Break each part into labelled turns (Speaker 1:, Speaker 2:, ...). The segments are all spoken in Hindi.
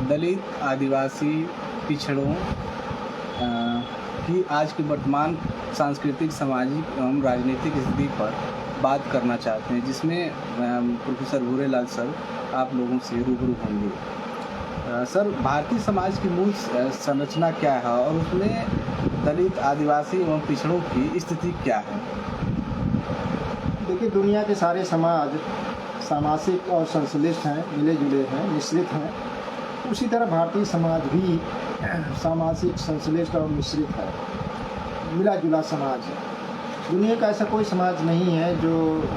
Speaker 1: दलित, आदिवासी, पिछड़ों की आज की वर्तमान सांस्कृतिक, सामाजिक एवं राजनीतिक स्थिति पर बात करना चाहते हैं, जिसमें प्रोफेसर भूरेलाल सर आप लोगों से रूबरू होंगे। सर, भारतीय समाज की मूल संरचना क्या है और उसमें दलित, आदिवासी एवं पिछड़ों की स्थिति क्या है?
Speaker 2: देखिए, दुनिया के सारे समाज सामाजिक और संश्लिष्ट हैं, मिले जुले हैं, मिश्रित हैं। उसी तरह भारतीय समाज भी सामाजिक, संश्लिष्ट और मिश्रित है, मिला जुला समाज है। दुनिया का ऐसा कोई समाज नहीं है जो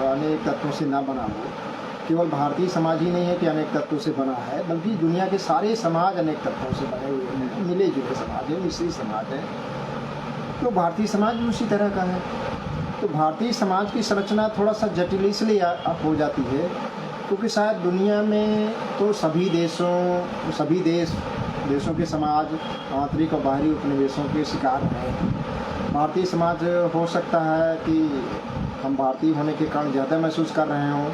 Speaker 2: अनेक तत्वों से ना बना हो। केवल भारतीय समाज ही नहीं है कि अनेक तत्वों से बना है, बल्कि दुनिया के सारे समाज अनेक तत्वों से बने हुए हैं, मिले जुले समाज है, मिश्रित समाज है। तो भारतीय समाज भी उसी तरह का है। तो भारतीय समाज की संरचना थोड़ा सा जटिल इसलिए हो जाती है क्योंकि शायद दुनिया में तो सभी देशों के समाज आंतरिक और बाहरी उपनिवेशों के शिकार हैं। भारतीय समाज हो सकता है कि हम भारतीय होने के कारण ज़्यादा महसूस कर रहे हों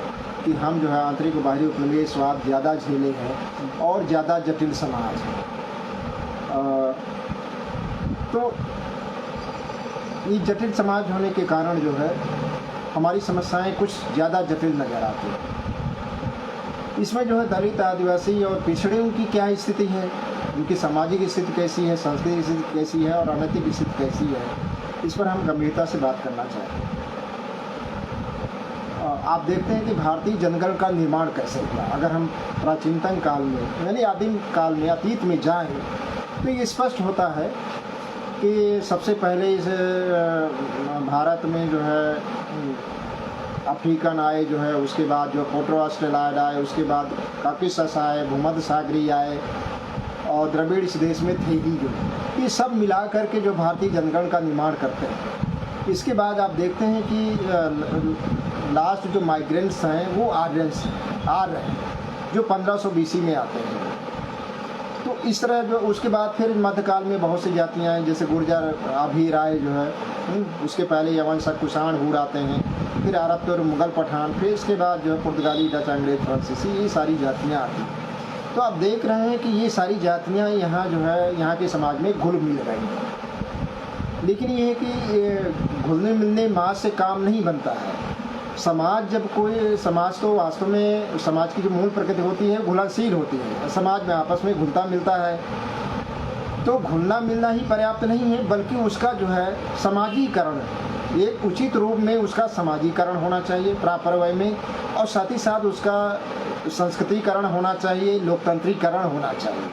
Speaker 2: कि हम जो है आंतरिक और बाहरी उपनिवेशवाद ज़्यादा झेले हैं और ज़्यादा जटिल समाज है। तो ये जटिल समाज होने के कारण जो है हमारी समस्याएं कुछ ज़्यादा जटिल नज़र आती हैं। इसमें जो है दलित, आदिवासी और पिछड़ों की क्या स्थिति है, उनकी सामाजिक स्थिति कैसी है, सांस्कृतिक स्थिति कैसी है और राजनीतिक स्थिति कैसी है, इस पर हम गंभीरता से बात करना चाहते हैं। आप देखते हैं कि भारतीय जनगण का निर्माण कैसे हुआ। अगर हम प्राचीनतम काल में यानी आदिम काल में, अतीत में जाएं तो ये स्पष्ट होता है कि सबसे पहले इस भारत में जो है अफ्रीकन आए, जो है उसके बाद जो पोट्रो ऑस्ट्रेलाइड आए, उसके बाद काकिसस आए, भूमध्य सागरीय आए और द्रविड़ इस देश में थे ही। जो ये सब मिला करके जो भारतीय जनगण का निर्माण करते हैं। इसके बाद आप देखते हैं कि लास्ट जो माइग्रेंट्स हैं वो आर्यंस आ रहे हैं जो 1500 BC में आते हैं। तो इस तरह जो उसके बाद फिर मध्यकाल में बहुत सी जातियाँ हैं, जैसे गुर्जर, आभीर आए जो है, उसके पहले यवन, शक, कुषाण, हूर आते हैं, फिर अरब और मुग़ल, पठान, फिर इसके बाद जो है पुर्तगाली, डच, अंग्रेज, फ्रांसीसी, ये सारी जातियाँ आती हैं। तो आप देख रहे हैं कि ये सारी जातियाँ यहाँ जो है यहाँ के समाज में घुल मिल रही हैं। लेकिन ये है कि घुलने मिलने मास से काम नहीं बनता है। समाज तो वास्तव में समाज की जो मूल प्रकृति होती है घुलनशील होती है। समाज में आपस में घुलता मिलता है। तो घुलना मिलना ही पर्याप्त नहीं है, बल्कि उसका जो है समाजीकरण, एक उचित रूप में उसका समाजीकरण होना चाहिए प्रॉपर वे में, और साथ ही साथ उसका संस्कृतिकरण होना चाहिए, लोकतंत्रीकरण होना चाहिए।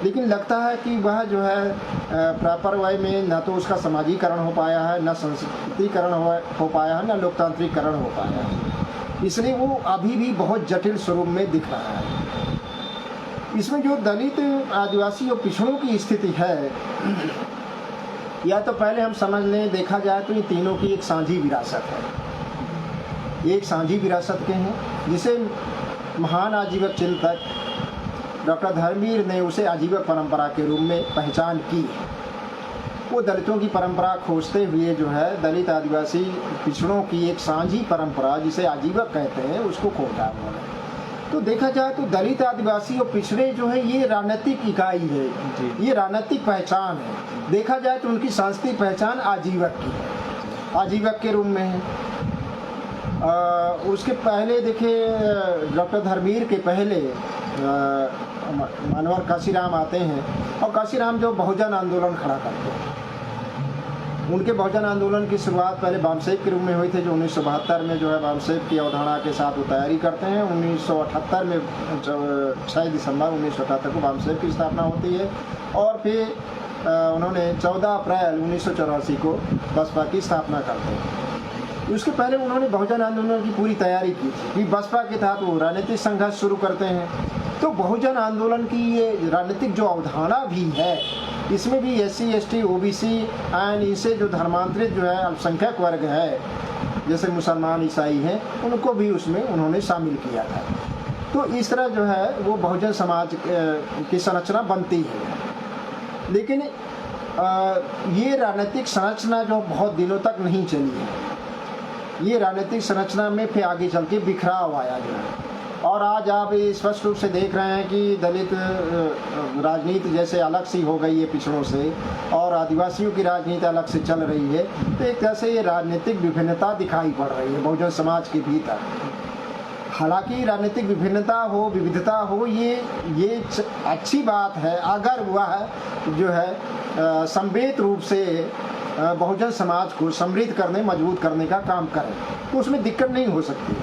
Speaker 2: लेकिन लगता है कि वह जो है प्रॉपर वे में न तो उसका समाजीकरण हो पाया है, न संस्कृतिकरण हो पाया है, न लोकतांत्रिकरण हो पाया है। इसलिए वो अभी भी बहुत जटिल स्वरूप में दिख रहा है। इसमें जो दलित, आदिवासी और पिछड़ों की स्थिति है, या तो पहले हम समझ लें, देखा जाए तो ये तीनों की एक साझी विरासत है। एक साझी विरासत के हैं जिसे महान आजीवक चिंतक डॉक्टर धर्मवीर ने उसे आजीवक परंपरा के रूप में पहचान की। वो दलितों की परंपरा खोजते हुए जो है दलित, आदिवासी, पिछड़ों की एक साझी परंपरा जिसे आजीवक कहते हैं उसको खोजा उन्होंने। तो देखा जाए तो दलित, आदिवासी और पिछड़े जो है ये राजनीतिक इकाई है, ये राजनीतिक पहचान है। देखा जाए तो उनकी सांस्कृतिक पहचान आजीवक की है, आजीवक के रूप में है। उसके पहले देखिए डॉक्टर धर्मवीर के पहले मानवर काशीराम आते हैं, और काशीराम जो बहुजन आंदोलन खड़ा करते हैं। उनके बहुजन आंदोलन की शुरुआत पहले बामसेब के रूप में हुई थी, जो 1972 में जो है बामसेब की अवधारणा के साथ वो तैयारी करते हैं। 1978 में 6 दिसंबर 1978 को बामसेब की स्थापना होती है, और फिर उन्होंने 14 अप्रैल 1984 को बसपा की स्थापना करते हैं। उसके पहले उन्होंने बहुजन आंदोलन की पूरी तैयारी की थी कि बसपा के तहत वो राजनीतिक संघर्ष शुरू करते हैं। तो बहुजन आंदोलन की ये राजनीतिक जो अवधारणा भी है, इसमें भी SC, ST, OBC एंड इनसे जो धर्मांतरित जो है अल्पसंख्यक वर्ग है, जैसे मुसलमान, ईसाई हैं, उनको भी उसमें उन्होंने शामिल किया था। तो इस तरह जो है वो बहुजन समाज की संरचना बनती है। लेकिन ये राजनीतिक संरचना जो बहुत दिनों तक नहीं चली है। ये राजनीतिक संरचना में फिर आगे चल के बिखराव आया जो है। और आज आप स्पष्ट रूप से देख रहे हैं कि दलित राजनीति जैसे अलग सी हो गई है पिछड़ों से, और आदिवासियों की राजनीति अलग से चल रही है। तो एक तरह से ये राजनीतिक विभिन्नता दिखाई पड़ रही है बहुजन समाज के भीतर। हालांकि राजनीतिक विभिन्नता हो, विविधता हो, ये अच्छी बात है अगर वह जो है संवेद रूप से बहुजन समाज को समृद्ध करने, मजबूत करने का काम करे, तो उसमें दिक्कत नहीं हो सकती।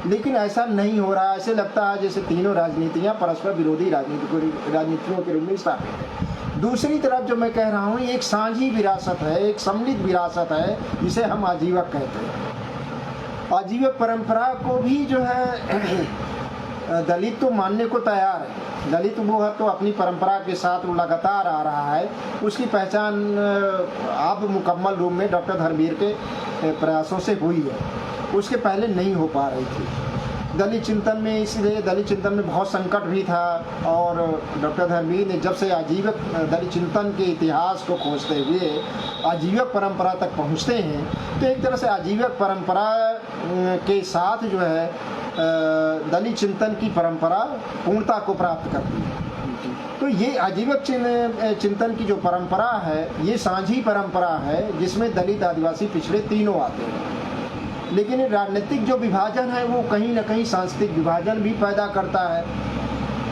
Speaker 2: लेकिन ऐसा नहीं हो रहा। ऐसे लगता है जैसे तीनों राजनीतियाँ परस्पर विरोधी राजनीतियों के रूप में स्थापित है। दूसरी तरफ जो मैं कह रहा हूँ, एक साझी विरासत है, एक समृद्ध विरासत है, जिसे हम आजीवक कहते हैं। आजीवक परंपरा को भी जो है दलित तो मानने को तैयार है। दलित वो है तो अपनी परंपरा के साथ वो लगातार आ रहा है। उसकी पहचान अब मुकम्मल रूप में डॉक्टर धर्मवीर के प्रयासों से हुई है, उसके पहले नहीं हो पा रही थी। दलित चिंतन में, इसलिए दलित चिंतन में बहुत संकट भी था, और डॉक्टर धर्मवीर ने जब से आजीवक दलित चिंतन के इतिहास को खोजते हुए आजीवक परंपरा तक पहुँचते हैं, तो एक तरह से आजीवक परंपरा के साथ जो है दलित चिंतन की परंपरा पूर्णता को प्राप्त करती है। तो ये आजीवक चिंतन की जो परंपरा है, ये साझी परंपरा है, जिसमें दलित, आदिवासी, पिछड़े तीनों आते हैं। लेकिन राजनीतिक जो विभाजन है वो कहीं ना कहीं सांस्कृतिक विभाजन भी पैदा करता है।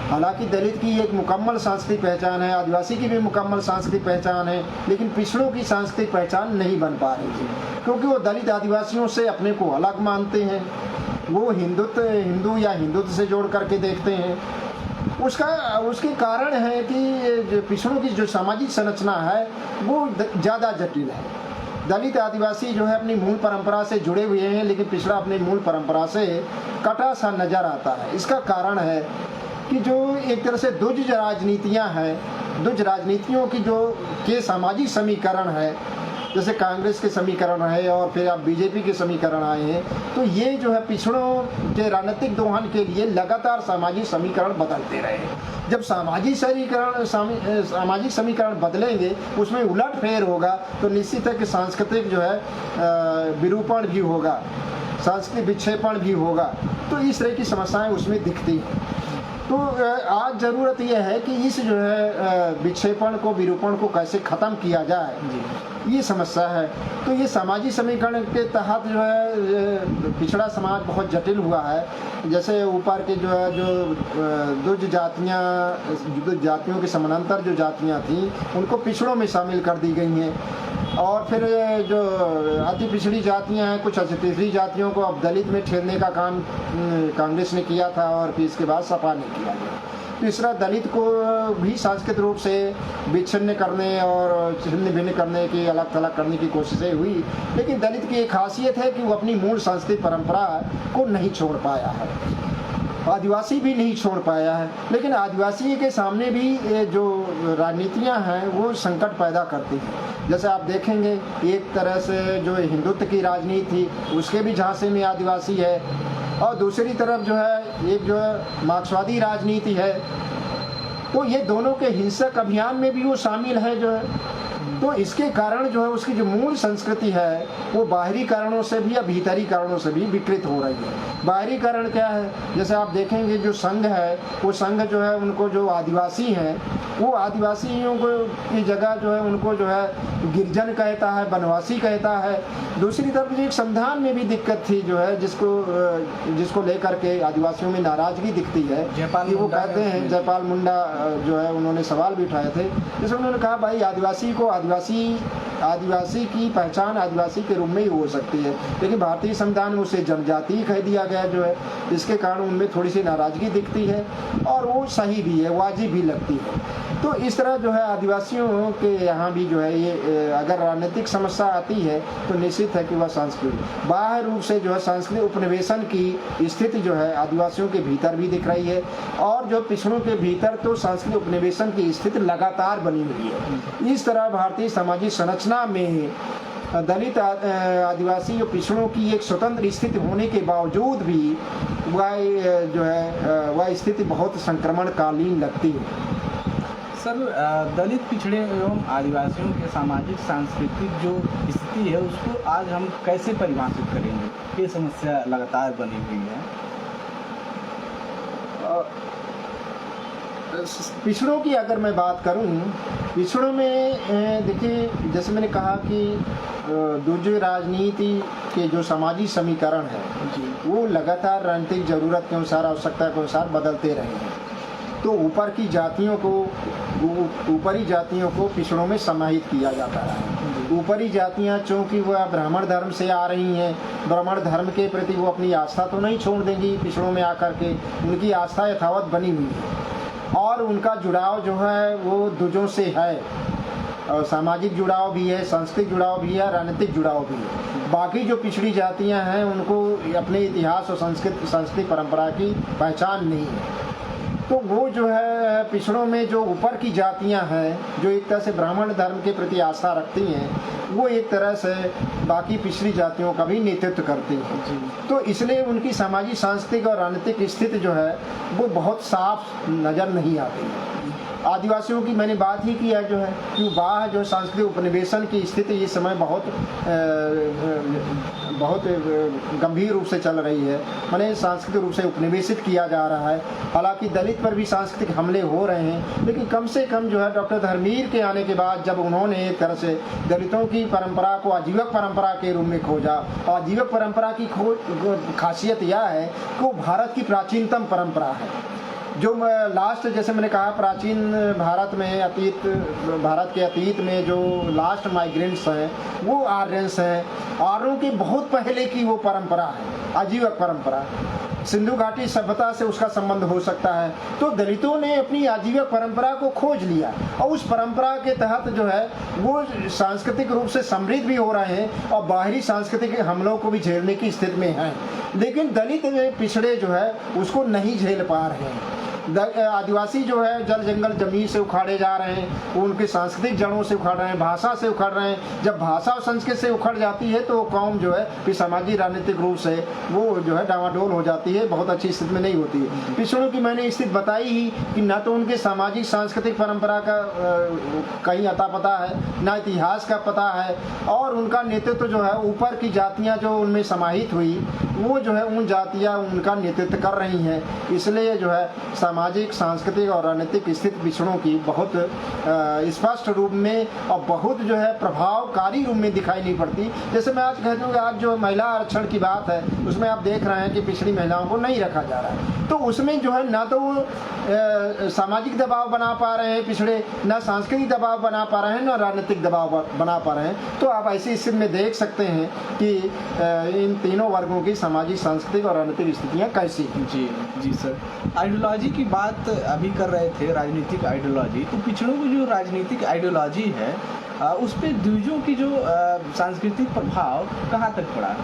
Speaker 2: हालांकि दलित की एक मुकम्मल सांस्कृतिक पहचान है, आदिवासी की भी मुकम्मल सांस्कृतिक पहचान है, लेकिन पिछड़ों की सांस्कृतिक पहचान नहीं बन पा रही थी, क्योंकि वो दलित आदिवासियों से अपने को अलग मानते हैं। वो हिंदू या हिंदुत्व से जोड़ करके देखते हैं। उसके कारण है कि पिछड़ों की जो सामाजिक संरचना है वो ज़्यादा जटिल है। दलित आदिवासी जो है अपनी मूल परंपरा से जुड़े हुए हैं, लेकिन पिछड़ा अपनी मूल परंपरा से कटा सा नज़र आता है। इसका कारण है कि जो एक तरह से द्वज राजनीतियाँ हैं, द्वज राजनीतियों की जो के सामाजिक समीकरण है, जैसे कांग्रेस के समीकरण रहे और फिर अब बीजेपी के समीकरण आए हैं, तो ये जो है पिछड़ों के राजनीतिक दोहन के लिए लगातार सामाजिक समीकरण बदलते रहे। जब सामाजिक समीकरण बदलेंगे, उसमें उलटफेर होगा, तो निश्चित है कि सांस्कृतिक जो है विरूपण भी होगा, सांस्कृतिक विक्षेपण भी होगा। तो इस तरह की समस्याएं उसमें दिखती हैं। तो आज ज़रूरत यह है कि इस जो है विक्षेपण को, विरूपण को कैसे ख़त्म किया जाए, ये समस्या है। तो ये सामाजिक समीकरण के तहत जो है पिछड़ा समाज बहुत जटिल हुआ है। जैसे ऊपर के जो है जो द्वज जातियों के समानांतर जो जातियाँ थीं, उनको पिछड़ों में शामिल कर दी गई हैं। और फिर जो अति पिछड़ी जातियां हैं, कुछ अति पिछड़ी जातियों को अब दलित में ठेलने का काम कांग्रेस ने किया था, और फिर इसके बाद सपा ने किया गया। तो इस तरह दलित को भी सांस्कृतिक रूप से विच्छिन्न करने और छिन्न भिन्न करने की, अलग थलग करने की कोशिशें हुई। लेकिन दलित की एक खासियत है कि वो अपनी मूल सांस्कृतिक परंपरा को नहीं छोड़ पाया है। आदिवासी भी नहीं छोड़ पाया है। लेकिन आदिवासी के सामने भी जो राजनीतियाँ हैं वो संकट पैदा करती हैं। जैसे आप देखेंगे, एक तरह से जो हिंदुत्व की राजनीति थी, उसके भी झांसे में आदिवासी है, और दूसरी तरफ जो है एक जो है मार्क्सवादी राजनीति है। तो ये दोनों के हिंसक अभियान में भी वो शामिल है जो है। तो इसके कारण जो है उसकी जो मूल संस्कृति है वो बाहरी कारणों से भी या भीतरी कारणों से भी विकृत हो रही है। बाहरी कारण क्या है? जैसे आप देखेंगे जो संघ है, वो संघ जो है उनको जो आदिवासी हैं, वो आदिवासियों को की जगह जो है उनको जो है गिरजन कहता है, वनवासी कहता है। दूसरी तरफ एक संविधान में भी दिक्कत थी जो है, जिसको लेकर के आदिवासियों में नाराजगी दिखती है कि वो कहते हैं, जयपाल मुंडा जो है उन्होंने सवाल भी उठाए थे, जिसमें उन्होंने कहा भाई आदिवासी को आदिवासी की पहचान आदिवासी के रूप में ही हो सकती है, लेकिन भारतीय संविधान में उसे जनजाति कह दिया गया जो है, इसके कारण उनमें थोड़ी सी नाराजगी दिखती है और वो सही भी है, वाजिब भी लगती है। तो इस तरह जो है आदिवासियों के यहाँ भी जो है ये अगर राजनीतिक समस्या आती है तो निश्चित है कि वह सांस्कृतिक बाह्य रूप से जो है सांस्कृतिक उपनिवेशन की स्थिति जो है आदिवासियों के भीतर भी दिख रही है, और जो पिछड़ों के भीतर तो सांस्कृतिक उपनिवेशन की स्थिति लगातार बनी हुई है। इस तरह भारतीय सामाजिक संरचना में दलित आदिवासी और पिछड़ों की एक स्वतंत्र स्थिति होने के बावजूद भी वह जो है वह स्थिति बहुत संक्रमणकालीन लगती है।
Speaker 1: सर, दलित, पिछड़े एवं आदिवासियों के सामाजिक सांस्कृतिक जो स्थिति है उसको आज हम कैसे परिभाषित करेंगे? ये समस्या लगातार बनी हुई है।
Speaker 2: पिछड़ों की अगर मैं बात करूं, पिछड़ों में देखिए जैसे मैंने कहा कि जो राजनीति के जो समाजी समीकरण है वो लगातार राजनीतिक ज़रूरत के अनुसार, आवश्यकता के अनुसार बदलते रहे हैं। तो ऊपरी जातियों को पिछड़ों में समाहित किया जाता है। ऊपरी जातियां चूँकि वह ब्राह्मण धर्म से आ रही हैं, ब्राह्मण धर्म के प्रति वो अपनी आस्था तो नहीं छोड़ देंगी पिछड़ों में आकर के, उनकी आस्था यथावत बनी हुई है और उनका जुड़ाव जो है वो दूजों से है, और सामाजिक जुड़ाव भी है, सांस्कृतिक जुड़ाव भी है, राजनीतिक जुड़ाव भी है। बाकी जो पिछड़ी जातियां हैं उनको अपने इतिहास और संस्कृति परंपरा की पहचान नहीं है। तो वो जो है पिछड़ों में जो ऊपर की जातियां हैं जो एक तरह से ब्राह्मण धर्म के प्रति आस्था रखती हैं, वो एक तरह से बाकी पिछड़ी जातियों का भी नेतृत्व करती हैं। तो इसलिए उनकी सामाजिक, सांस्कृतिक और राजनीतिक स्थिति जो है वो बहुत साफ नज़र नहीं आती है। आदिवासियों की मैंने बात ही किया जो है कि वह जो सांस्कृतिक उपनिवेशन की स्थिति इस समय बहुत गंभीर रूप से चल रही है, माने सांस्कृतिक रूप से उपनिवेशित किया जा रहा है। हालांकि दलित पर भी सांस्कृतिक हमले हो रहे हैं, लेकिन कम से कम जो है डॉक्टर धर्मवीर के आने के बाद जब उन्होंने एक तरह से दलितों की परंपरा को आजीवक परंपरा के रूप में खोजा, आजीवक परंपरा की खासियत यह है कि वो भारत की प्राचीनतम परंपरा है। जो लास्ट, जैसे मैंने कहा, प्राचीन भारत के अतीत में जो लास्ट माइग्रेंट्स हैं वो आर्यंस हैं। आर्यों के बहुत पहले की वो परंपरा है, आजीवक परंपरा। सिंधु घाटी सभ्यता से उसका संबंध हो सकता है। तो दलितों ने अपनी आजीवक परंपरा को खोज लिया और उस परंपरा के तहत जो है वो सांस्कृतिक रूप से समृद्ध भी हो रहे हैं और बाहरी सांस्कृतिक हमलों को भी झेलने की स्थिति में हैं। लेकिन दलित पिछड़े जो है उसको नहीं झेल पा रहे हैं। आदिवासी जो है जल जंगल जमीन से उखाड़े जा रहे हैं, उनके सांस्कृतिक जड़ों से उखाड़ रहे हैं, भाषा से उखाड़ रहे हैं। जब भाषा और संस्कृति से उखड़ जाती है तो कौम जो है फिर सामाजिक राजनीतिक रूप से वो जो है डामाडोल हो जाती है, बहुत अच्छी स्थिति में नहीं होती है। पिछड़ों की मैंने स्थिति बताई ही कि न तो उनके सामाजिक सांस्कृतिक परंपरा का कहीं अता पता है, न इतिहास का पता है, और उनका नेतृत्व जो है ऊपर की जातियाँ जो उनमें समाहित हुई वो जो है उन जातियाँ उनका नेतृत्व कर रही हैं। इसलिए जो है सामाजिक, सांस्कृतिक और राजनीतिक स्थिति पिछड़ों की बहुत स्पष्ट रूप में और बहुत जो है प्रभावकारी रूप में दिखाई नहीं पड़ती। जैसे मैं आज कहता हूँ कि आज जो महिला आरक्षण की बात है उसमें आप देख रहे हैं कि पिछड़ी महिलाओं को नहीं रखा जा रहा है। तो उसमें जो है ना तो वो सामाजिक दबाव बना पा रहे हैं पिछड़े, ना सांस्कृतिक दबाव बना पा रहे हैं, ना राजनीतिक दबाव बना पा रहे हैं। तो आप ऐसी स्थिति में देख सकते हैं कि इन तीनों वर्गों की सामाजिक, सांस्कृतिक और राजनीतिक स्थितियाँ कैसी हैं।
Speaker 1: जी सर, आइडियोलॉजी की बात अभी कर रहे थे, राजनीतिक आइडियोलॉजी। तो पिछड़ों की जो राजनीतिक आइडियोलॉजी है उस पर द्विजों की जो सांस्कृतिक प्रभाव कहाँ तक पड़ा है?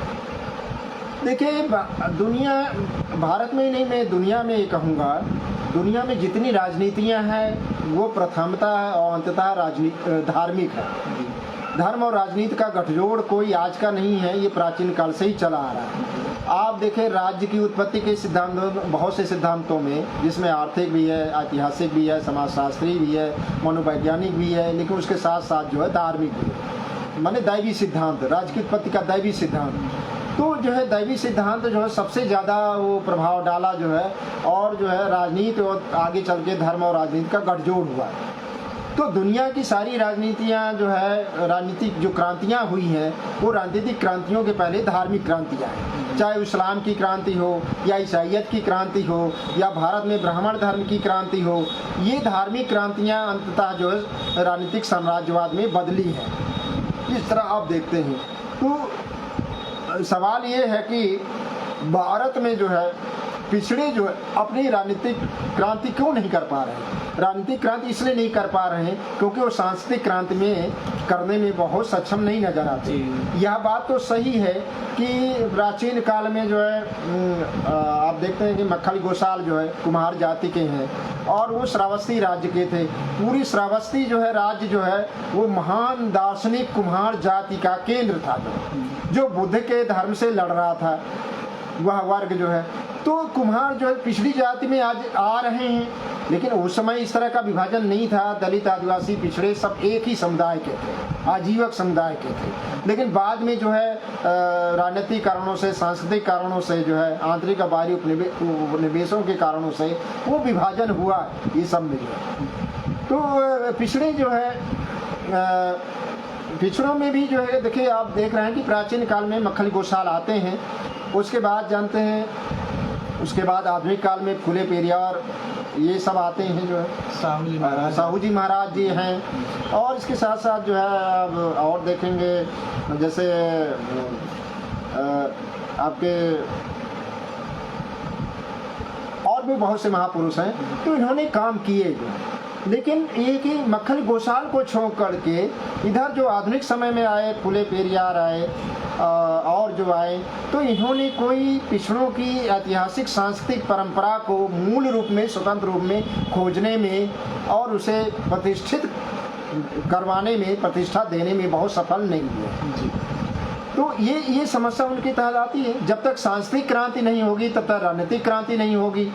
Speaker 2: देखिए, दुनिया, भारत में ही नहीं, मैं दुनिया में ये कहूँगा, दुनिया में जितनी राजनीतियाँ हैं वो प्रथमतः और अंततः धार्मिक है। धर्म और राजनीति का गठजोड़ कोई आज का नहीं है, ये प्राचीन काल से ही चला आ रहा है। आप देखें, राज्य की उत्पत्ति के सिद्धांतों, बहुत से सिद्धांतों में, जिसमें आर्थिक भी है, ऐतिहासिक भी है, समाजशास्त्री भी है, मनोवैज्ञानिक भी है, लेकिन उसके साथ साथ जो है धार्मिक भी है, माने दैवी सिद्धांत, राज्य की उत्पत्ति का दैवी सिद्धांत। तो जो है दैवी सिद्धांत जो है सबसे ज़्यादा वो प्रभाव डाला जो है, और जो है राजनीति और आगे चल के धर्म और राजनीति का गठजोड़ हुआ है। तो दुनिया की सारी राजनीतियाँ जो है, राजनीतिक जो क्रांतियाँ हुई हैं वो राजनीतिक क्रांतियों के पहले धार्मिक क्रांतियाँ हैं। चाहे इस्लाम की क्रांति हो या ईसाइयत की क्रांति हो या भारत में ब्राह्मण धर्म की क्रांति हो, ये धार्मिक क्रांतियाँ अंततः जो है राजनीतिक साम्राज्यवाद में बदली हैं। इस तरह आप देखते हैं। तो सवाल ये है कि भारत में जो है पिछड़े जो है अपनी राजनीतिक क्रांति क्यों नहीं कर पा रहे हैं? राजनीतिक क्रांति इसलिए नहीं कर पा रहे हैं क्योंकि वो सांस्कृतिक क्रांति में करने में बहुत सक्षम नहीं नजर आते। यह बात तो सही है कि प्राचीन काल में जो है आप देखते हैं कि मक्खल गोसाल जो है कुम्हार जाति के हैं और वो श्रावस्ती राज्य के थे। पूरी श्रावस्ती जो है राज्य जो है वो महान दार्शनिक कुम्हार जाति का केंद्र था, जो बुद्ध के धर्म से लड़ रहा था, वह वर्ग जो है। तो कुम्हार जो है पिछड़ी जाति में आज आ रहे हैं, लेकिन उस समय इस तरह का विभाजन नहीं था। दलित, आदिवासी, पिछड़े सब एक ही समुदाय के थे, आजीवक समुदाय के थे। लेकिन बाद में जो है राजनीतिक कारणों से, सांस्कृतिक कारणों से, जो है आंतरिक बाहरी उपनिवेशों के कारणों से वो विभाजन हुआ ये सब में। तो पिछड़े जो है पिछड़ों में भी जो है देखिए, आप देख रहे हैं कि प्राचीन काल में मक्खली गोसाल आते हैं, उसके बाद जानते हैं, उसके बाद आधुनिक काल में फूले पेरियार ये सब आते हैं, जो है साहू जी महाराज जी हैं। और इसके साथ साथ जो है अब और देखेंगे, जैसे आपके और भी बहुत से महापुरुष हैं, तो इन्होंने काम किए। लेकिन ये कि मक्खली गोसाल को छोड़ करके इधर जो आधुनिक समय में आए, फूले पेरियार आए और जो आए, तो इन्होंने कोई पिछड़ों की ऐतिहासिक सांस्कृतिक परंपरा को मूल रूप में, स्वतंत्र रूप में खोजने में और उसे प्रतिष्ठित करवाने में, प्रतिष्ठा देने में बहुत सफल नहीं हुए। तो ये समस्या उनके तहत आती है। जब तक सांस्कृतिक क्रांति नहीं होगी तब तक राजनीतिक क्रांति नहीं होगी।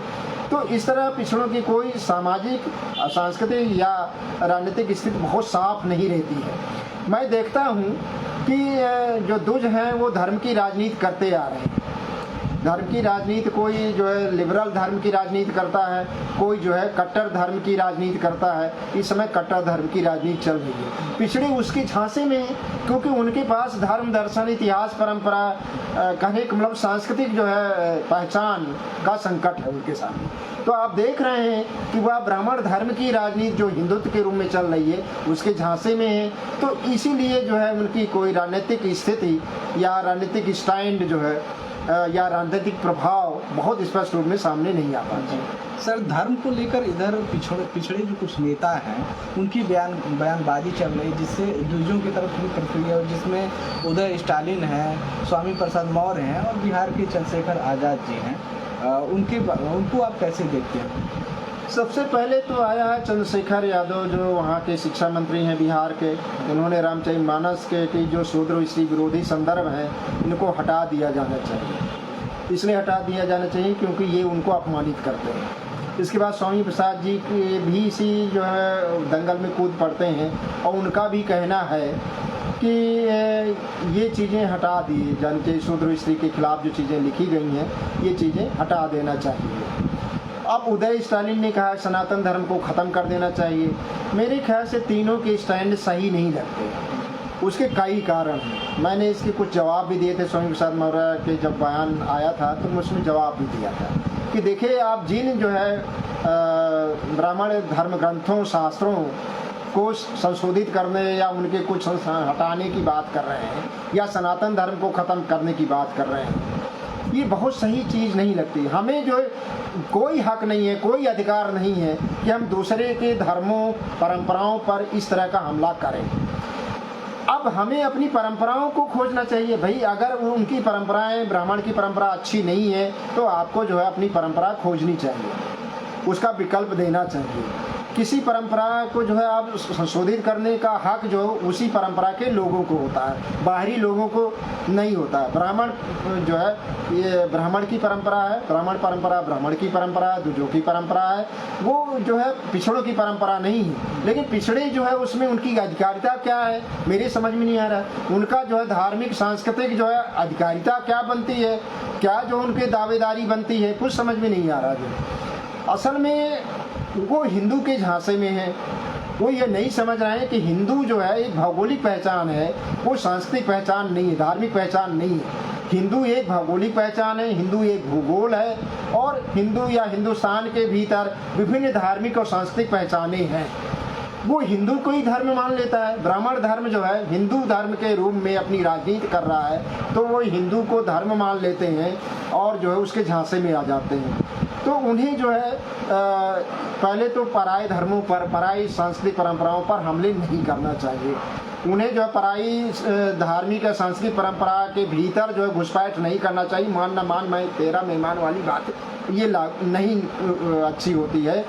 Speaker 2: तो इस तरह पिछड़ों की कोई सामाजिक, सांस्कृतिक या राजनीतिक स्थिति बहुत साफ नहीं रहती है। मैं देखता हूँ कि जो दुज हैं वो धर्म की राजनीति करते आ रहे हैं। धर्म की राजनीति, कोई जो है लिबरल धर्म की राजनीति करता है, कोई जो है कट्टर धर्म की राजनीति करता है। इस समय कट्टर धर्म की राजनीति चल रही है। पिछड़े उसके झांसे में हैं, क्योंकि उनके पास धर्म, दर्शन, इतिहास, परंपरा, कहने का मतलब सांस्कृतिक जो है पहचान का संकट है उनके सामने। तो आप देख रहे हैं कि वह ब्राह्मण धर्म की राजनीति जो हिंदुत्व के रूप में चल रही है उसके झांसे में है। तो इसीलिए जो है उनकी कोई राजनीतिक स्थिति या राजनीतिक स्टैंड जो है या राजनीतिक प्रभाव बहुत स्पष्ट रूप में सामने नहीं आ पाते।
Speaker 1: सर, धर्म को लेकर इधर पिछड़े जो कुछ नेता हैं उनकी बयानबाजी चल रही, जिससे दूसरों की तरफ भी प्रतिक्रिया, जिसमें उदय स्टालिन हैं, स्वामी प्रसाद मौर्य हैं और बिहार के चंद्रशेखर आज़ाद जी हैं। उनको आप कैसे देखते हैं?
Speaker 2: सबसे पहले तो आया है चंद्रशेखर यादव, जो वहाँ के शिक्षा मंत्री हैं बिहार के। उन्होंने रामचरितमानस के की जो शूद्र स्त्री विरोधी संदर्भ हैं, इनको हटा दिया जाना चाहिए। इसलिए हटा दिया जाना चाहिए क्योंकि ये उनको अपमानित करते हैं। इसके बाद स्वामी प्रसाद जी के भी इसी जो है दंगल में कूद पड़ते हैं और उनका भी कहना है कि ये चीज़ें हटा दी जानी चाहिए। शूद्र स्त्री के खिलाफ जो चीज़ें लिखी गई हैं, ये चीज़ें हटा देना चाहिए। अब उदय स्टालिन ने कहा सनातन धर्म को ख़त्म कर देना चाहिए। मेरे ख्याल से तीनों के स्टैंड सही नहीं लगते। उसके कई कारण हैं। मैंने इसके कुछ जवाब भी दिए थे। स्वामी प्रसाद मौर्य के जब बयान आया था तो मैं उसमें जवाब भी दिया था कि देखिए, आप जिन जो है ब्राह्मण धर्म ग्रंथों, शास्त्रों को संशोधित करने या उनके कुछ हटाने की बात कर रहे हैं या सनातन धर्म को ख़त्म करने की बात कर रहे हैं, ये बहुत सही चीज़ नहीं लगती। हमें जो कोई हक नहीं है, कोई अधिकार नहीं है कि हम दूसरे के धर्मों, परंपराओं पर इस तरह का हमला करें। अब हमें अपनी परंपराओं को खोजना चाहिए। भाई, अगर उनकी परंपराएं, ब्राह्मण की परंपरा अच्छी नहीं है तो आपको जो है अपनी परंपरा खोजनी चाहिए, उसका विकल्प देना चाहिए। किसी परंपरा को जो है आप संशोधित करने का हक जो उसी परंपरा के लोगों को होता है, बाहरी लोगों को नहीं होता है। ब्राह्मण जो है ये ब्राह्मण की परंपरा है, ब्राह्मण परंपरा ब्राह्मण की परंपरा है, दूजों की परंपरा है, वो जो है पिछड़ों की परंपरा नहीं है। लेकिन पिछड़े जो है उसमें उनकी अधिकारिता क्या है, मेरे समझ में नहीं आ रहा। उनका जो है धार्मिक, सांस्कृतिक जो है अधिकारिता क्या बनती है, क्या जो उनके दावेदारी बनती है, कुछ समझ में नहीं आ रहा। जो असल में वो हिंदू के झांसे में है। वो ये नहीं समझ रहे हैं कि हिंदू जो है एक भौगोलिक पहचान है, वो सांस्कृतिक पहचान नहीं है, धार्मिक पहचान नहीं है। हिंदू एक भौगोलिक पहचान है, हिंदू एक भूगोल है और हिंदू या हिंदुस्तान के भीतर विभिन्न धार्मिक और सांस्कृतिक पहचानें हैं। वो हिंदू को ही धर्म मान लेता है। ब्राह्मण धर्म जो है हिंदू धर्म के रूप में अपनी राजनीति कर रहा है, तो वो हिंदू को धर्म मान लेते हैं और जो है उसके झांसे में आ जाते हैं। तो उन्हें जो है पहले तो पराये धर्मों पर, पराई सांस्कृतिक परंपराओं पर हमले नहीं करना चाहिए। उन्हें जो है पराई धार्मिक या सांस्कृतिक परंपरा के भीतर जो है घुसपैठ नहीं करना चाहिए। मान न मान मैं तेरा मेहमान वाली बात ये नहीं अच्छी होती है।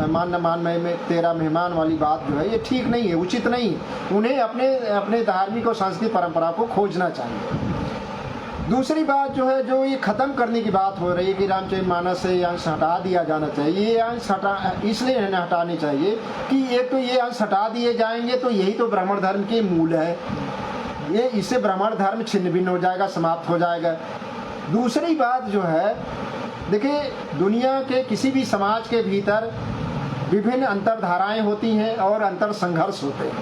Speaker 2: मान न मान मैं तेरा मेहमान वाली बात जो है ये ठीक नहीं है, उचित नहीं है। उन्हें अपने धार्मिक और सांस्कृतिक परंपरा को खोजना चाहिए। दूसरी बात जो है, जो ये ख़त्म करने की बात हो रही है कि रामचरितमानस से ये अंश हटा दिया जाना चाहिए, ये अंश इसलिए हटाने चाहिए कि एक तो ये अंश हटा दिए जाएंगे तो यही तो ब्राह्मण धर्म के मूल है, ये इससे ब्राह्मण धर्म छिन्न भिन्न हो जाएगा, समाप्त हो जाएगा। दूसरी बात जो है, देखिए दुनिया के किसी भी समाज के भीतर विभिन्न अंतरधाराएं होती हैं और अंतर संघर्ष होते हैं।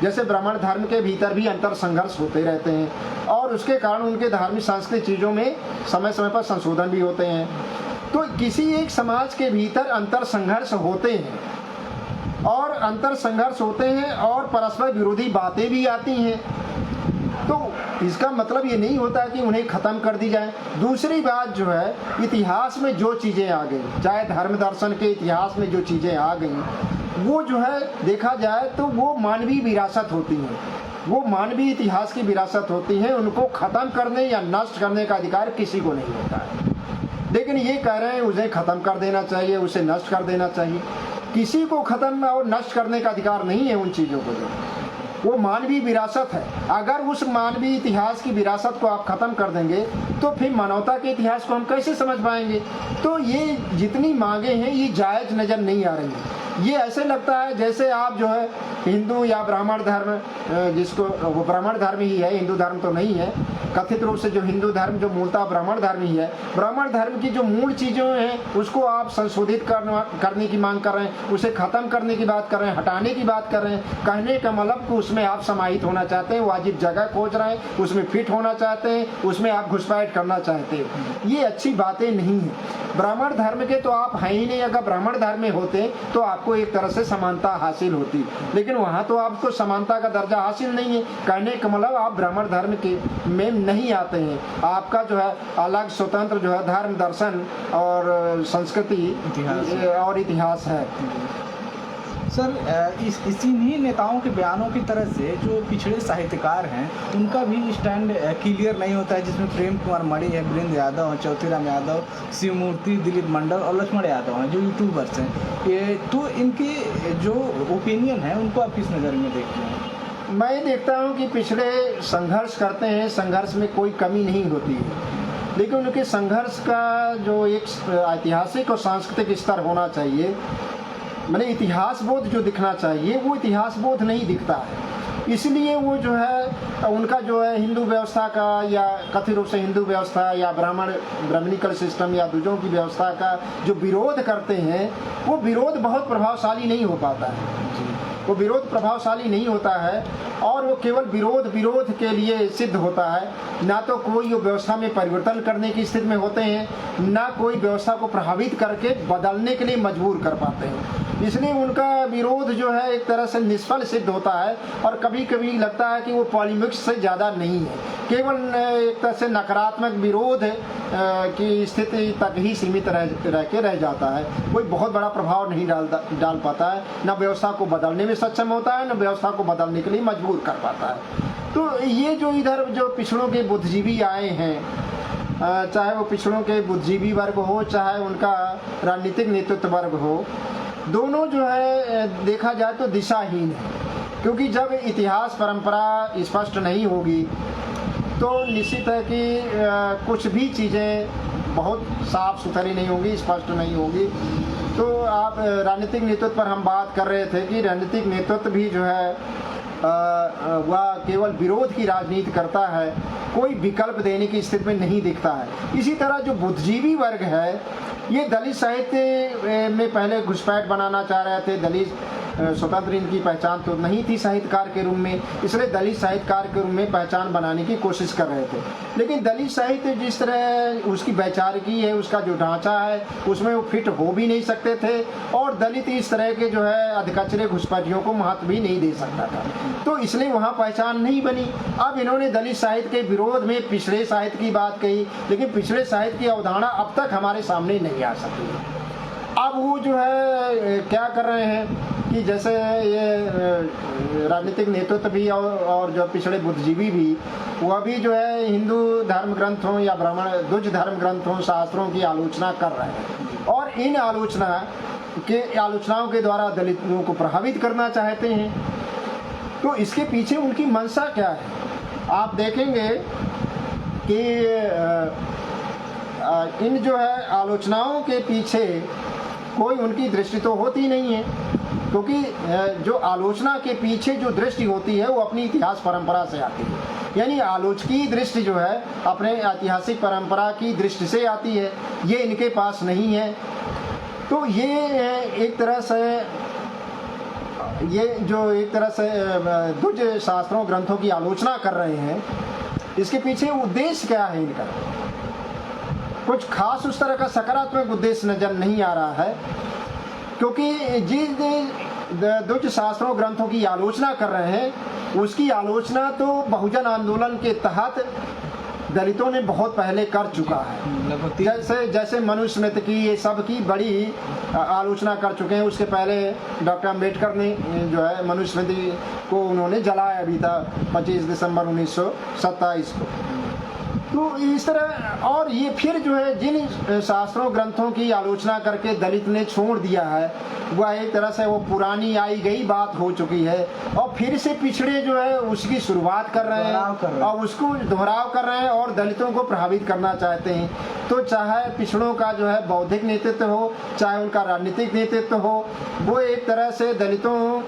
Speaker 2: जैसे ब्राह्मण धर्म के भीतर भी अंतर संघर्ष होते रहते हैं और उसके कारण उनके धार्मिक सांस्कृतिक चीज़ों में समय समय पर संशोधन भी होते हैं। तो किसी एक समाज के भीतर अंतर संघर्ष होते हैं और अंतर संघर्ष होते हैं और परस्पर विरोधी बातें भी आती हैं, तो इसका मतलब ये नहीं होता कि उन्हें ख़त्म कर दी जाए। दूसरी बात जो है, इतिहास में जो चीज़ें आ गई, चाहे धर्म दर्शन के इतिहास में जो चीज़ें आ गई, वो जो है देखा जाए तो वो मानवीय विरासत होती हैं, वो मानवीय इतिहास की विरासत होती है। उनको ख़त्म करने या नष्ट करने का अधिकार किसी को नहीं होता है। लेकिन ये कह रहे हैं उसे ख़त्म कर देना चाहिए, उसे नष्ट कर देना चाहिए। किसी को ख़त्म और नष्ट करने का अधिकार नहीं है उन चीज़ों को, जो वो मानवीय विरासत है। अगर उस मानवीय इतिहास की विरासत को आप ख़त्म कर देंगे तो फिर मानवता के इतिहास को हम कैसे समझ पाएंगे। तो ये जितनी मांगे हैं ये जायज़ नज़र नहीं आ रही। ये ऐसे लगता है जैसे आप जो है हिंदू या ब्राह्मण धर्म, जिसको वो ब्राह्मण धर्म ही है, हिंदू धर्म तो नहीं है, कथित रूप से जो हिंदू धर्म जो मूलतः ब्राह्मण धर्म ही है, ब्राह्मण धर्म की जो मूल चीज़ें हैं उसको आप संशोधित करने की मांग कर रहे हैं, उसे ख़त्म करने की बात कर रहे हैं, हटाने की बात कर रहे हैं। कहने का मतलब कि उसमें आप समाहित होना चाहते हैं, वाजिब जगह खोज रहे हैं, उसमें फिट होना चाहते हैं, उसमें आप घुसपैठ करना चाहते हैं। ये अच्छी बातें नहीं हैं। ब्राह्मण धर्म के तो आप हैं ही नहीं। अगर ब्राह्मण धर्म में होते तो आपको एक तरह से समानता हासिल होती, लेकिन वहाँ तो आपको समानता का दर्जा हासिल नहीं है। कहने का मतलब आप ब्राह्मण धर्म के में नहीं आते हैं। आपका जो है अलग स्वतंत्र जो है धर्म दर्शन और संस्कृति और इतिहास है।
Speaker 1: सर, इन्हीं नेताओं के बयानों की तरह से जो पिछड़े साहित्यकार हैं उनका भी स्टैंड क्लियर नहीं होता है, जिसमें प्रेम कुमार मणि है, वीरेंद्र यादव हैं, चौथीराम यादव, शिवमूर्ति, दिलीप मंडल और लक्ष्मण यादव हैं जो यूट्यूबर्स हैं। ये तो इनकी जो ओपिनियन है उनको आप किस नज़र में देखते हैं?
Speaker 2: मैं देखता हूँ कि पिछड़े संघर्ष करते हैं, संघर्ष में कोई कमी नहीं होती है, लेकिन उनके संघर्ष का जो एक ऐतिहासिक और सांस्कृतिक स्तर होना चाहिए, मैंने इतिहास बोध जो दिखना चाहिए वो इतिहास बोध नहीं दिखता है। इसलिए वो जो है उनका जो है हिंदू व्यवस्था का या कथित रूप से हिंदू व्यवस्था या ब्राह्मणिकल सिस्टम या दूजों की व्यवस्था का जो विरोध करते हैं, वो विरोध बहुत प्रभावशाली नहीं हो पाता है। वो विरोध प्रभावशाली नहीं होता है और वो केवल विरोध के लिए सिद्ध होता है। ना तो कोई वो व्यवस्था में परिवर्तन करने की स्थिति में होते हैं, ना कोई व्यवस्था को प्रभावित करके बदलने के लिए मजबूर कर पाते हैं। इसलिए उनका विरोध जो है एक तरह से निष्फल सिद्ध होता है और कभी कभी लगता है कि वो पॉलिमिक्स से ज़्यादा नहीं है, केवल एक तरह से नकारात्मक विरोध की स्थिति तक ही सीमित रह जाता है। कोई बहुत बड़ा प्रभाव नहीं डाल पाता है, न व्यवस्था को बदलने में सक्षम होता है, न व्यवस्था को बदलने के लिए मजबूर कर पाता है। तो ये जो इधर जो पिछड़ों के बुद्धिजीवी आए हैं, चाहे वो पिछड़ों के बुद्धिजीवी वर्ग हो, चाहे उनका राजनीतिक नेतृत्व वर्ग हो, दोनों जो है देखा जाए तो दिशाहीन है। क्योंकि जब इतिहास परंपरा स्पष्ट नहीं होगी तो निश्चित है कि कुछ भी चीज़ें बहुत साफ सुथरी नहीं होंगी, स्पष्ट नहीं होगी। तो आप राजनीतिक नेतृत्व पर हम बात कर रहे थे कि राजनीतिक नेतृत्व भी जो है वह केवल विरोध की राजनीति करता है, कोई विकल्प देने की स्थिति में नहीं दिखता है। इसी तरह जो बुद्धिजीवी वर्ग है, ये दलित साहित्य में पहले घुसपैठ बनाना चाह रहे थे। दलित स्वतंत्र इनकी पहचान तो नहीं थी साहित्यकार के रूप में, इसलिए दलित साहित्यकार के रूप में पहचान बनाने की कोशिश कर रहे थे। लेकिन दलित साहित्य जिस तरह उसकी वैचारिकी है, उसका जो ढांचा है, उसमें वो फिट हो भी नहीं सकते थे और दलित इस तरह के जो है अधकचरे घुसपैठियों को महत्व भी नहीं दे सकता था, तो इसलिए वहाँ पहचान नहीं बनी। अब इन्होंने दलित साहित्य के विरोध में पिछड़े साहित्य की बात कही, लेकिन पिछड़े साहित्य की अवधारणा अब तक हमारे सामने नहीं आ सकी। अब वो जो है क्या कर रहे हैं कि जैसे ये राजनीतिक नेतृत्व भी और जो पिछड़े बुद्धिजीवी भी, वह भी जो है हिंदू धर्म ग्रंथों या ब्राह्मण द्विज धर्म ग्रंथों शास्त्रों की आलोचना कर रहे हैं और इन आलोचनाओं के द्वारा दलितों को प्रभावित करना चाहते हैं। तो इसके पीछे उनकी मंशा क्या है? आप देखेंगे कि इन जो है आलोचनाओं के पीछे कोई उनकी दृष्टि तो होती नहीं है, क्योंकि जो आलोचना के पीछे जो दृष्टि होती है वो अपनी इतिहास परंपरा से आती है। यानी आलोचकी दृष्टि जो है अपने ऐतिहासिक परंपरा की दृष्टि से आती है, ये इनके पास नहीं है। तो ये एक तरह से दुज शास्त्रों ग्रंथों की आलोचना कर रहे हैं, इसके पीछे उद्देश्य क्या है इनका? कुछ खास उस तरह का सकारात्मक उद्देश्य नजर नहीं आ रहा है, क्योंकि जिस दुज शास्त्रों ग्रंथों की आलोचना कर रहे हैं उसकी आलोचना तो बहुजन आंदोलन के तहत दलितों ने बहुत पहले कर चुका है। जैसे मनुस्मृति की, ये सब की बड़ी आलोचना कर चुके हैं। उसके पहले डॉक्टर अम्बेडकर ने जो है मनुस्मृति को उन्होंने जलाया भी था 25 दिसंबर 1927 को। तो इस तरह, और ये फिर जो है जिन शास्त्रों ग्रंथों की आलोचना करके दलित ने छोड़ दिया है वह एक तरह से वो पुरानी आई गई बात हो चुकी है, और फिर से पिछड़े जो है उसकी शुरुआत कर रहे हैं और उसको दोहराव कर रहे हैं और दलितों को प्रभावित करना चाहते हैं। तो चाहे पिछड़ों का जो है बौद्धिक नेतृत्व हो, चाहे उनका राजनीतिक नेतृत्व हो, वो एक तरह से दलितों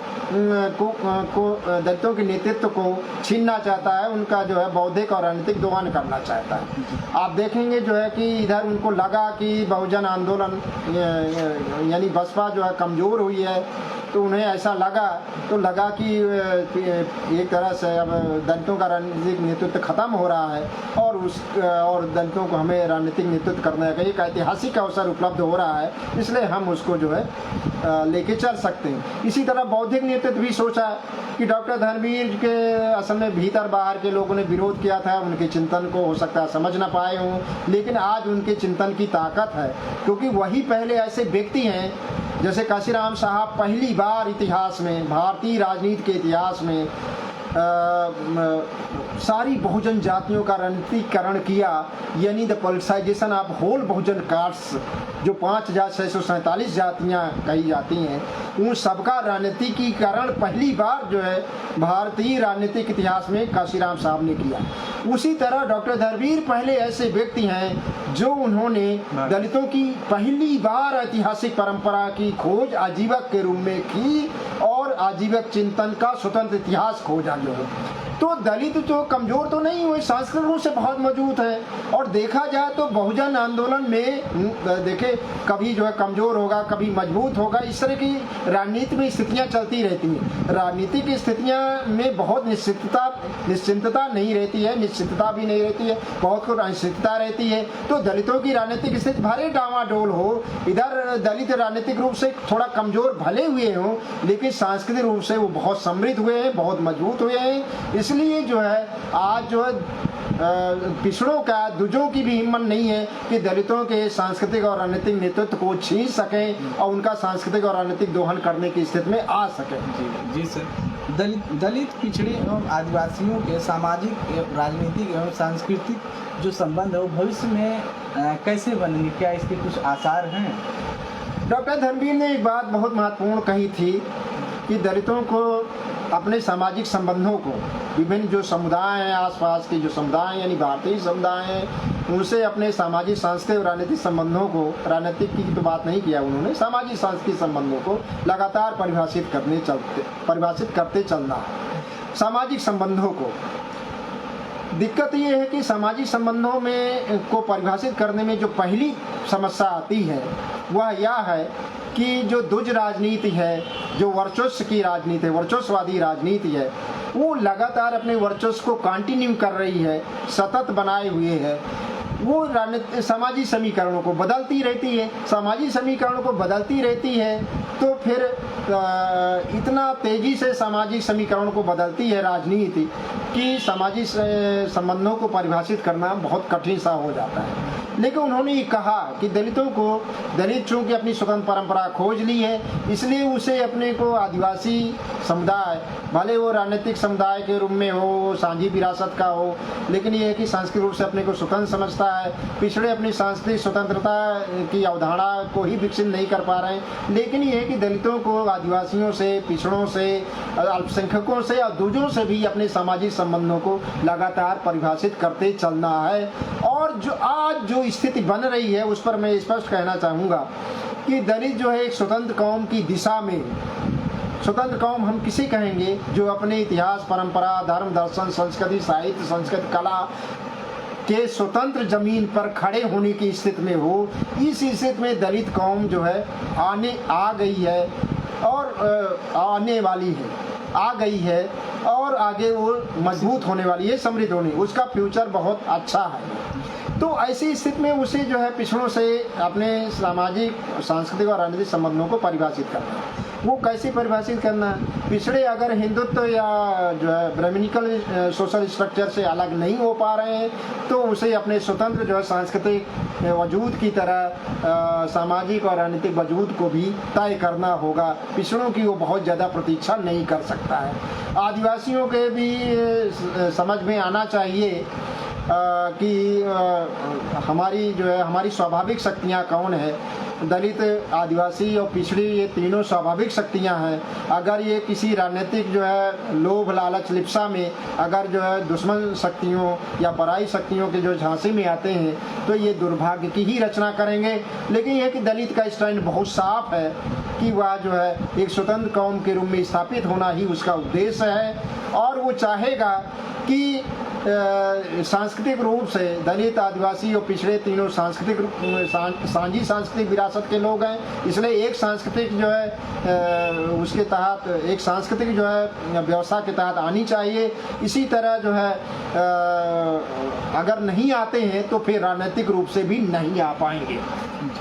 Speaker 2: के नेतृत्व को छीनना चाहता है, उनका जो है बौद्धिक और राजनीतिक दोहन करना चाहता है। आप देखेंगे जो है कि इधर उनको लगा कि बहुजन आंदोलन यानी बसपा जो है कमज़ोर हुई है, तो उन्हें ऐसा लगा कि एक तरह से अब दलितों का राजनीतिक नेतृत्व खत्म हो रहा है और दलितों को हमें राजनीतिक नेतृत्व करने का एक ऐतिहासिक अवसर उपलब्ध हो रहा है, इसलिए हम उसको जो है लेके चल सकते हैं। इसी तरह बौद्धिक नेतृत्व भी सोचा कि डॉक्टर धर्मवीर के असल में भीतर बाहर के लोगों ने विरोध किया था, उनके चिंतन को हो सकता है समझ ना पाए हों, लेकिन आज उनके चिंतन की ताकत है, क्योंकि वही पहले ऐसे व्यक्ति हैं जैसे काशीराम साहब पहली बार इतिहास में, भारतीय राजनीति के इतिहास में सारी बहुजन जातियों का राजनीतिकरण किया, यानी the politicisation of whole Bahujan caste, जो 5,647 जातियां कही जाती हैं, उन सबका राजनीतिकीकरण पहली बार जो है भारतीय राजनीतिक इतिहास में काशीराम साहब ने किया। उसी तरह डॉक्टर धर्मवीर पहले ऐसे व्यक्ति हैं जो उन्होंने दलितों की पहली बार ऐतिहासिक परंपरा की खोज आजीवक के रूप में की और आजीवक चिंतन का स्वतंत्र इतिहास खोजा जो है। तो दलित तो कमजोर तो नहीं हुए, सांस्कृतिक रूप से बहुत मजबूत है, और देखा जाए तो बहुजन आंदोलन में देखे कभी जो है कमजोर होगा, कभी मजबूत होगा, इस तरह की राजनीति में स्थितियां चलती रहती हैं। राजनीतिक स्थितियां में बहुत निश्चिंतता नहीं रहती है, निश्चितता भी नहीं रहती है, बहुत कुछ अनिश्चितता रहती है। तो दलितों की राजनीतिक स्थिति भले डावाडोल हो, इधर दलित राजनीतिक रूप से थोड़ा कमजोर भले हुए हों, लेकिन सांस्कृतिक रूप से वो बहुत समृद्ध हुए हैं, बहुत मजबूत हुए हैं। इसलिए जो है आज जो है पिछड़ों का, दुजों की भी हिम्मत नहीं है कि दलितों के सांस्कृतिक और राजनीतिक नेतृत्व को छीन सकें और उनका सांस्कृतिक और राजनीतिक दोहन करने की स्थिति में आ सकें।
Speaker 1: जी सर। दलित पिछड़े एवं आदिवासियों के सामाजिक, राजनीतिक एवं सांस्कृतिक जो संबंध है वो भविष्य में कैसे बनेंगे, क्या इसके कुछ आसार हैं?
Speaker 2: डॉक्टर धर्मवीर ने एक बात बहुत महत्वपूर्ण कही थी कि दलितों को अपने सामाजिक संबंधों को, विभिन्न जो समुदाय हैं, आसपास के जो समुदाय यानी भारतीय समुदाय हैं, उनसे अपने सामाजिक सांस्कृतिक और राजनीतिक संबंधों को, राजनीतिक की तो बात नहीं किया उन्होंने, सामाजिक सांस्कृतिक संबंधों को लगातार परिभाषित करते चलना है। सामाजिक संबंधों को, दिक्कत ये है कि सामाजिक संबंधों में को परिभाषित करने में जो पहली समस्या आती है वह यह है कि जो दुज राजनीति है, जो वर्चस्व की राजनीति है, वर्चस्ववादी राजनीति है, वो लगातार अपने वर्चस्व को कंटिन्यू कर रही है, सतत बनाए हुए है। वो सामाजिक समीकरणों को बदलती रहती है, सामाजिक समीकरणों को बदलती रहती है, तो फिर इतना तेजी से सामाजिक समीकरणों को बदलती है राजनीति कि सामाजिक संबंधों को परिभाषित करना बहुत कठिन सा हो जाता है। लेकिन उन्होंने ये कहा कि दलित चूँकि अपनी स्वतंत्र परंपरा खोज ली है, इसलिए उसे अपने को आदिवासी समुदाय, भले वो राजनीतिक समुदाय के रूप में हो, साझी विरासत का हो, लेकिन ये है कि सांस्कृतिक रूप से अपने को स्वतंत्र समझता है। पिछड़े अपनी सांस्कृतिक स्वतंत्रता की अवधारणा को ही विकसित नहीं कर पा रहे हैं, लेकिन ये है कि दलितों को आदिवासियों से, पिछड़ों से, अल्पसंख्यकों से और दूजों से भी अपने सामाजिक संबंधों को लगातार परिभाषित करते चलना है। और जो आज जो स्थिति बन रही है उस पर मैं स्पष्ट कहना चाहूँगा कि दलित जो है एक स्वतंत्र कौम की दिशा में, स्वतंत्र कौम हम किसे कहेंगे जो अपने इतिहास, परंपरा, धर्म, दर्शन, संस्कृति, साहित्य, संस्कृति, कला के स्वतंत्र जमीन पर खड़े होने की स्थिति में हो। इस स्थिति में दलित कौम जो है आ गई है और आने वाली है, आ गई है और आगे वो मजबूत होने वाली है, समृद्ध होने, उसका फ्यूचर बहुत अच्छा है। तो ऐसी स्थिति में उसे जो है पिछड़ों से अपने सामाजिक, सांस्कृतिक और राजनीतिक संबंधों को परिभाषित करना है। वो कैसे परिभाषित करना है? पिछड़े अगर हिंदुत्व या जो है ब्राह्मणिकल सोशल स्ट्रक्चर से अलग नहीं हो पा रहे हैं तो उसे अपने स्वतंत्र जो है सांस्कृतिक वजूद की तरह सामाजिक और राजनीतिक वजूद को भी तय करना होगा। पिछड़ों की वो बहुत ज़्यादा प्रतीक्षा नहीं कर सकता है। आदिवासियों के भी समझ में आना चाहिए कि हमारी जो है हमारी स्वाभाविक शक्तियाँ कौन है। दलित, आदिवासी और पिछड़ी, ये तीनों स्वाभाविक शक्तियाँ हैं। अगर ये किसी राजनीतिक जो है लोभ, लालच, लिप्सा में अगर जो है दुश्मन शक्तियों या पराई शक्तियों के जो झांसे में आते हैं तो ये दुर्भाग्य की ही रचना करेंगे। लेकिन यह कि दलित का स्टैंड बहुत साफ है कि वह जो है एक स्वतंत्र कौम के रूप में स्थापित होना ही उसका उद्देश्य है और वो चाहेगा कि सांस्कृतिक रूप से दलित, आदिवासी और पिछड़े तीनों साझी सांस्कृतिक विरासत के लोग हैं। इसलिए एक सांस्कृतिक जो है उसके तहत, एक सांस्कृतिक जो है व्यवस्था के तहत आनी चाहिए। इसी तरह जो है अगर नहीं आते हैं तो फिर राजनीतिक रूप से भी नहीं आ पाएंगे।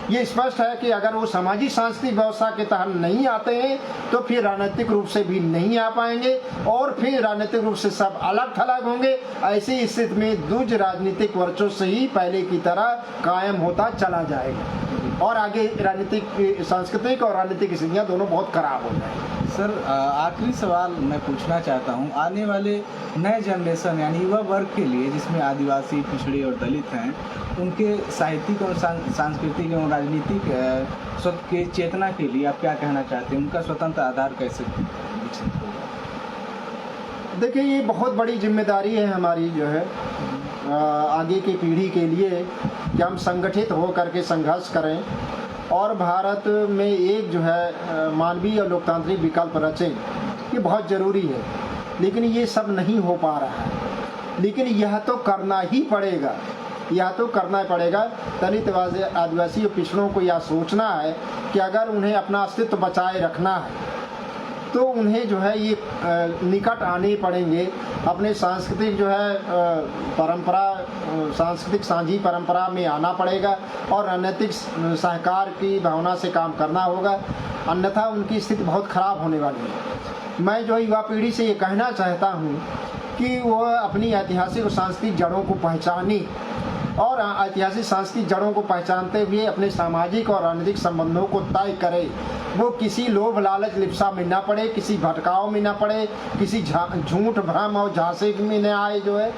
Speaker 2: ये स्पष्ट है कि अगर वो सामाजिक सांस्कृतिक व्यवस्था के तहत नहीं आते हैं तो फिर राजनीतिक रूप से भी नहीं आ पाएंगे और फिर राजनीतिक रूप से सब अलग थलग होंगे। ऐसी स्थिति में द्विज राजनीतिक वर्चस्व ही पहले की तरह कायम होता चला जाएगा और आगे राजनीतिक, सांस्कृतिक और राजनीतिक स्थितियाँ दोनों बहुत खराब हो जाएंगी।
Speaker 1: सर, आखिरी सवाल मैं पूछना चाहता हूँ, आने वाले नए जनरेशन यानी युवा वर्ग के लिए जिसमें आदिवासी, पिछड़े और दलित हैं, उनके साहित्यिक और सांस्कृतिक एवं राजनीतिक स्वतः के चेतना के लिए आप क्या कहना चाहते हैं? उनका स्वतंत्र आधार कैसे विकसित होगा?
Speaker 2: देखिए, ये बहुत बड़ी जिम्मेदारी है हमारी जो है आगे की पीढ़ी के लिए कि हम संगठित हो करके संघर्ष करें और भारत में एक जो है मानवीय और लोकतांत्रिक विकल्प रचें। ये बहुत ज़रूरी है, लेकिन ये सब नहीं हो पा रहा है। लेकिन यह तो करना ही पड़ेगा, यह तो करना पड़ेगा। दलित, आदिवासी और पिछड़ों को यह सोचना है कि अगर उन्हें अपना अस्तित्व बचाए रखना है तो उन्हें जो है ये निकट आने पड़ेंगे, अपने सांस्कृतिक जो है परंपरा, सांस्कृतिक साझी परंपरा में आना पड़ेगा और राजनीतिक सहकार की भावना से काम करना होगा, अन्यथा उनकी स्थिति बहुत खराब होने वाली है। मैं जो युवा पीढ़ी से ये कहना चाहता हूँ कि वह अपनी ऐतिहासिक और सांस्कृतिक जड़ों को पहचाने और ऐतिहासिक सांस्कृतिक जड़ों को पहचानते हुए अपने सामाजिक और राजनीतिक संबंधों को तय करे। वो किसी लोभ, लालच, लिप्सा में ना पड़े, किसी भटकाव में ना पड़े, किसी झूठ, भ्रम और झांसे में न आए जो है,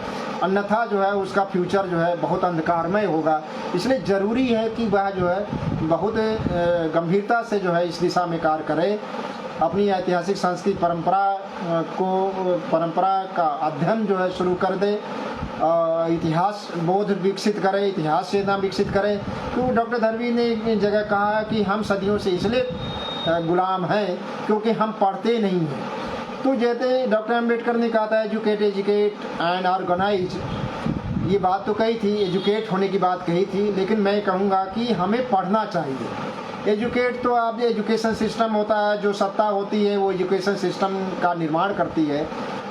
Speaker 2: अन्यथा जो है उसका फ्यूचर जो है बहुत अंधकारमय होगा। इसलिए ज़रूरी है कि वह जो है बहुत गंभीरता से जो है इस दिशा में कार्य करे, अपनी ऐतिहासिक सांस्कृतिक परंपरा का अध्ययन जो है शुरू कर दे, इतिहास बोध विकसित करे, इतिहास चेतना विकसित करे। तो डॉक्टर धरवी ने एक जगह कहा कि हम सदियों से इसलिए गुलाम हैं क्योंकि हम पढ़ते नहीं हैं। तो जैसे डॉक्टर अम्बेडकर ने कहा था एजुकेट एंड ऑर्गेनाइज, ये बात तो कही थी, एजुकेट होने की बात कही थी, लेकिन मैं कहूँगा कि हमें पढ़ना चाहिए। एजुकेट तो आप एजुकेशन सिस्टम होता है, जो सत्ता होती है वो एजुकेशन सिस्टम का निर्माण करती है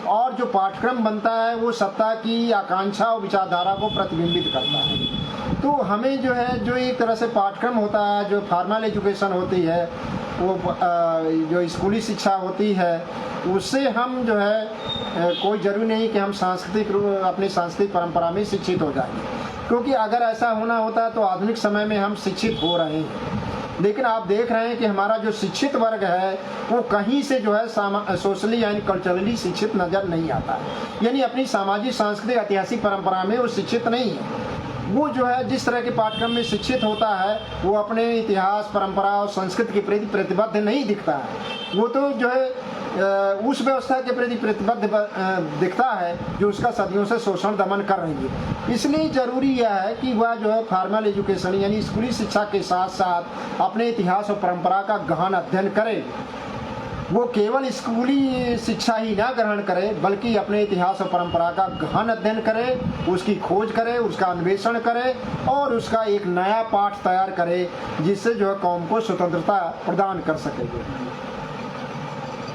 Speaker 2: और जो पाठ्यक्रम बनता है वो सत्ता की आकांक्षा और विचारधारा को प्रतिबिंबित करता है। तो हमें जो है जो एक तरह से पाठ्यक्रम होता है, जो फॉर्मल एजुकेशन होती है, वो जो स्कूली शिक्षा होती है, उससे हम जो है कोई ज़रूरी नहीं कि हम अपनी सांस्कृतिक परंपरा में शिक्षित हो जाएंगे। क्योंकि अगर ऐसा होना होता तो आधुनिक समय में हम शिक्षित हो रहे हैं, लेकिन आप देख रहे हैं कि हमारा जो शिक्षित वर्ग है वो कहीं से जो है सोशली यानी कल्चरली शिक्षित नज़र नहीं आता है, यानी अपनी सामाजिक सांस्कृतिक ऐतिहासिक परंपरा में वो शिक्षित नहीं है। वो जो है जिस तरह के पाठ्यक्रम में शिक्षित होता है वो अपने इतिहास, परंपरा और संस्कृति के प्रति प्रतिबद्ध नहीं दिखता है। वो तो जो है उस व्यवस्था के प्रति प्रतिबद्ध दिखता है जो उसका सदियों से शोषण दमन कर रही है। इसलिए ज़रूरी यह है कि वह जो है फॉर्मल एजुकेशन यानी स्कूली शिक्षा के साथ साथ अपने इतिहास और परंपरा का गहन अध्ययन करे। वो केवल स्कूली शिक्षा ही ना ग्रहण करे बल्कि अपने इतिहास और परंपरा का गहन अध्ययन करे, उसकी खोज करे, उसका अन्वेषण करे और उसका एक नया पाठ तैयार करे जिससे जो है कौम को स्वतंत्रता प्रदान कर सके।